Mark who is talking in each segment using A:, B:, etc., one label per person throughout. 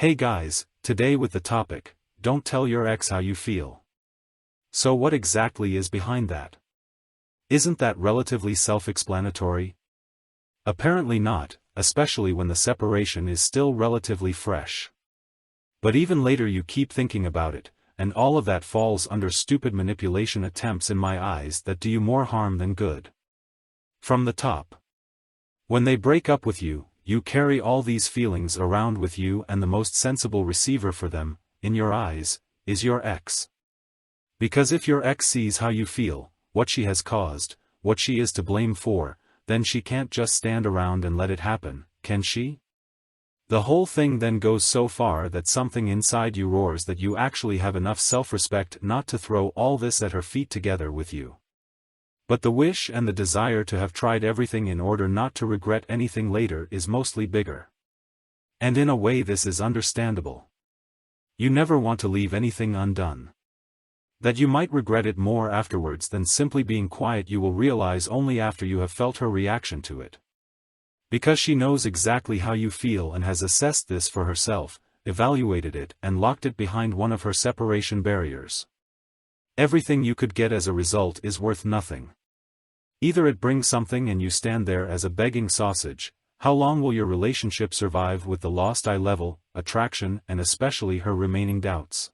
A: Hey guys, today with the topic, don't tell your ex how you feel. So what exactly is behind that? Isn't that relatively self-explanatory? Apparently not, especially when the separation is still relatively fresh. But even later you keep thinking about it, and all of that falls under stupid manipulation attempts in my eyes that do you more harm than good. From the top. When they break up with you, you carry all these feelings around with you, and the most sensible receiver for them, in your eyes, is your ex. Because if your ex sees how you feel, what she has caused, what she is to blame for, then she can't just stand around and let it happen, can she? The whole thing then goes so far that something inside you roars that you actually have enough self-respect not to throw all this at her feet together with you. But the wish and the desire to have tried everything in order not to regret anything later is mostly bigger. And in a way this is understandable. You never want to leave anything undone. That you might regret it more afterwards than simply being quiet you will realize only after you have felt her reaction to it. Because she knows exactly how you feel and has assessed this for herself, evaluated it and locked it behind one of her separation barriers. Everything you could get as a result is worth nothing. Either it brings something and you stand there as a begging sausage. How long will your relationship survive with the lost eye level, attraction and especially her remaining doubts?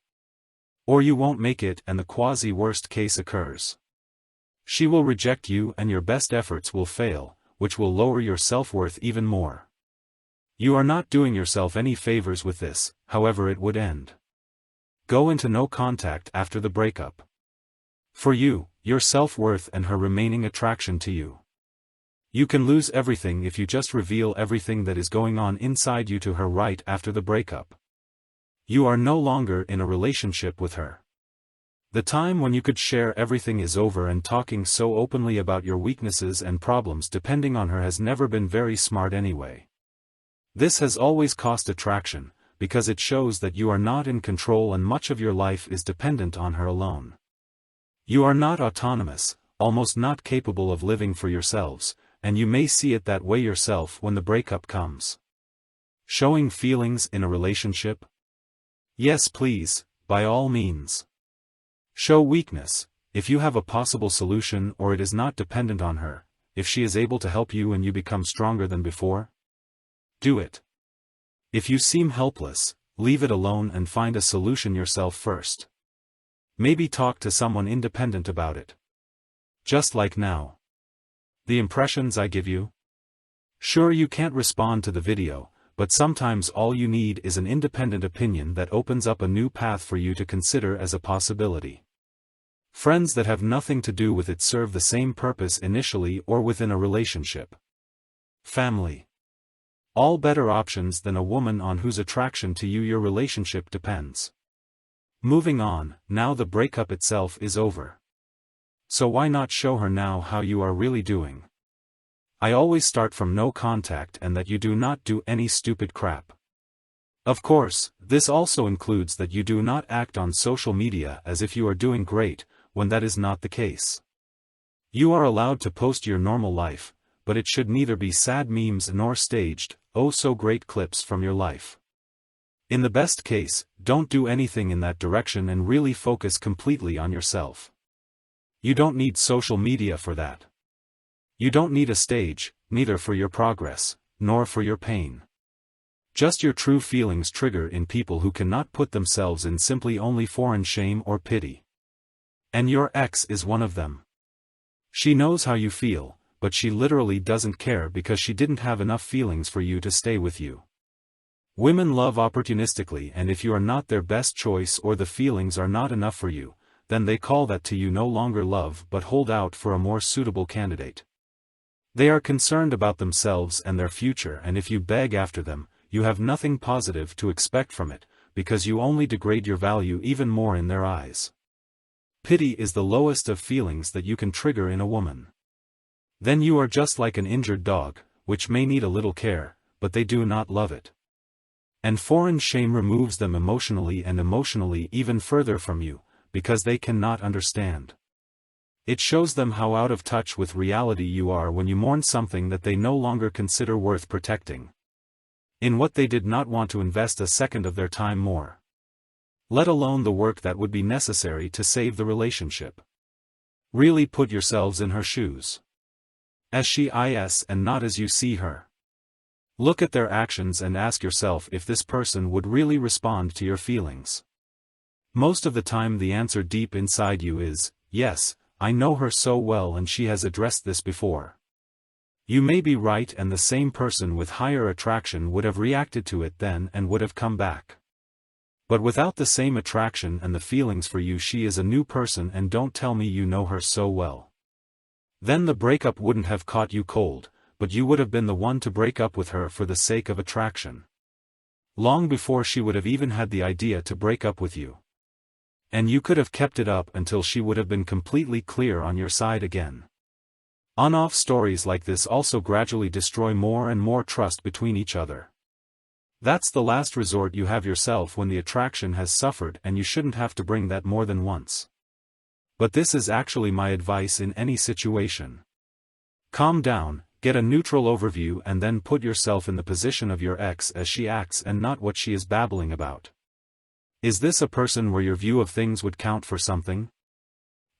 A: Or you won't make it and the quasi-worst case occurs. She will reject you and your best efforts will fail, which will lower your self-worth even more. You are not doing yourself any favors with this, however it would end. Go into no contact after the breakup. For you, your self-worth and her remaining attraction to you. You can lose everything if you just reveal everything that is going on inside you to her right after the breakup. You are no longer in a relationship with her. The time when you could share everything is over, and talking so openly about your weaknesses and problems depending on her has never been very smart anyway. This has always cost attraction, because it shows that you are not in control and much of your life is dependent on her alone. You are not autonomous, almost not capable of living for yourselves, and you may see it that way yourself when the breakup comes. Showing feelings in a relationship? Yes, please, by all means. Show weakness, if you have a possible solution or it is not dependent on her, if she is able to help you and you become stronger than before. Do it. If you seem helpless, leave it alone and find a solution yourself first. Maybe talk to someone independent about it. Just like now. The impressions I give you? Sure, you can't respond to the video, but sometimes all you need is an independent opinion that opens up a new path for you to consider as a possibility. Friends that have nothing to do with it serve the same purpose initially or within a relationship. Family. All better options than a woman on whose attraction to you your relationship depends. Moving on, now the breakup itself is over. So why not show her now how you are really doing? I always start from no contact and that you do not do any stupid crap. Of course, this also includes that you do not act on social media as if you are doing great, when that is not the case. You are allowed to post your normal life, but it should neither be sad memes nor staged, oh so great clips from your life. In the best case, don't do anything in that direction and really focus completely on yourself. You don't need social media for that. You don't need a stage, neither for your progress, nor for your pain. Just your true feelings trigger in people who cannot put themselves in simply only foreign shame or pity. And your ex is one of them. She knows how you feel, but she literally doesn't care because she didn't have enough feelings for you to stay with you. Women love opportunistically, and if you are not their best choice or the feelings are not enough for you, then they call that to you no longer love but hold out for a more suitable candidate. They are concerned about themselves and their future, and if you beg after them, you have nothing positive to expect from it, because you only degrade your value even more in their eyes. Pity is the lowest of feelings that you can trigger in a woman. Then you are just like an injured dog, which may need a little care, but they do not love it. And foreign shame removes them emotionally and emotionally even further from you, because they cannot understand. It shows them how out of touch with reality you are when you mourn something that they no longer consider worth protecting. in what they did not want to invest a second of their time more. Let alone the work that would be necessary to save the relationship. Really put yourselves in her shoes. As she is and not as you see her. Look at their actions and ask yourself if this person would really respond to your feelings. Most of the time the answer deep inside you is, yes, I know her so well and she has addressed this before. You may be right, and the same person with higher attraction would have reacted to it then and would have come back. But without the same attraction and the feelings for you, she is a new person, and don't tell me you know her so well. Then the breakup wouldn't have caught you cold, but you would have been the one to break up with her for the sake of attraction. Long before she would have even had the idea to break up with you. And you could have kept it up until she would have been completely clear on your side again. On-off stories like this also gradually destroy more and more trust between each other. That's the last resort you have yourself when the attraction has suffered, and you shouldn't have to bring that more than once. But this is actually my advice in any situation. Calm down, get a neutral overview, and then put yourself in the position of your ex as she acts and not what she is babbling about. Is this a person where your view of things would count for something?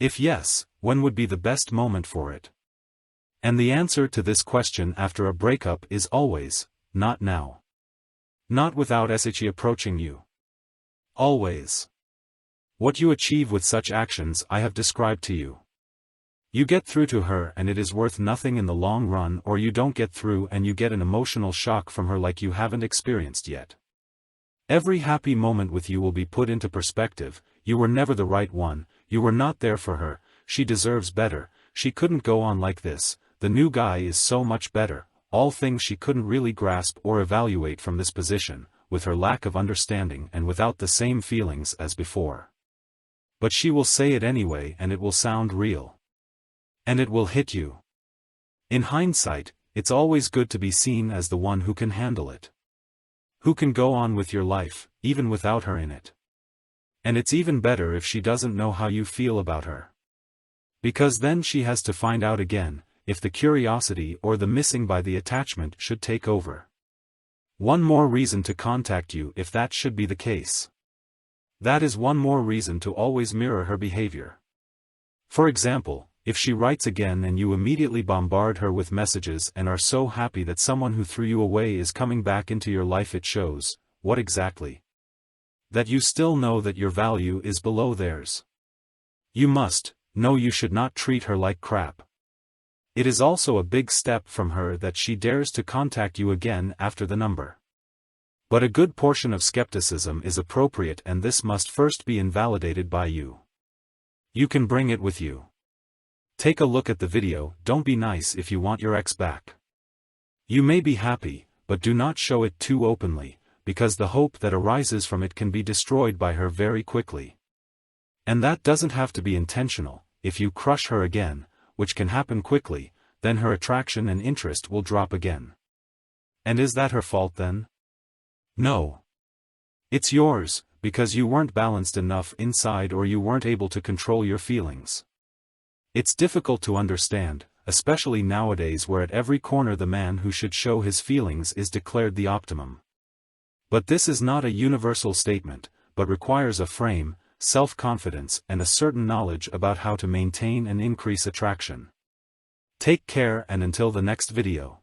A: If yes, when would be the best moment for it? And the answer to this question after a breakup is always, not now. Not without she approaching you. Always. What you achieve with such actions I have described to you. You get through to her and it is worth nothing in the long run, or you don't get through and you get an emotional shock from her like you haven't experienced yet. Every happy moment with you will be put into perspective. You were never the right one, you were not there for her, she deserves better, she couldn't go on like this, the new guy is so much better, all things she couldn't really grasp or evaluate from this position, with her lack of understanding and without the same feelings as before. But she will say it anyway, and it will sound real. And it will hit you. In hindsight, it's always good to be seen as the one who can handle it. Who can go on with your life, even without her in it. And it's even better if she doesn't know how you feel about her. Because then she has to find out again, if the curiosity or the missing by the attachment should take over. One more reason to contact you if that should be the case. That is one more reason to always mirror her behavior. For example, if she writes again and you immediately bombard her with messages and are so happy that someone who threw you away is coming back into your life, it shows, what exactly? That you still know that your value is below theirs. You must know you should not treat her like crap. It is also a big step from her that she dares to contact you again after the number. But a good portion of skepticism is appropriate, and this must first be invalidated by you. You can bring it with you. Take a look at the video. Don't be nice if you want your ex back. You may be happy, but do not show it too openly, because the hope that arises from it can be destroyed by her very quickly. And that doesn't have to be intentional. If you crush her again, which can happen quickly, then her attraction and interest will drop again. And is that her fault then? No. It's yours, because you weren't balanced enough inside, or you weren't able to control your feelings. It's difficult to understand, especially nowadays where at every corner the man who should show his feelings is declared the optimum. But this is not a universal statement, but requires a frame, self-confidence, and a certain knowledge about how to maintain and increase attraction. Take care, and until the next video.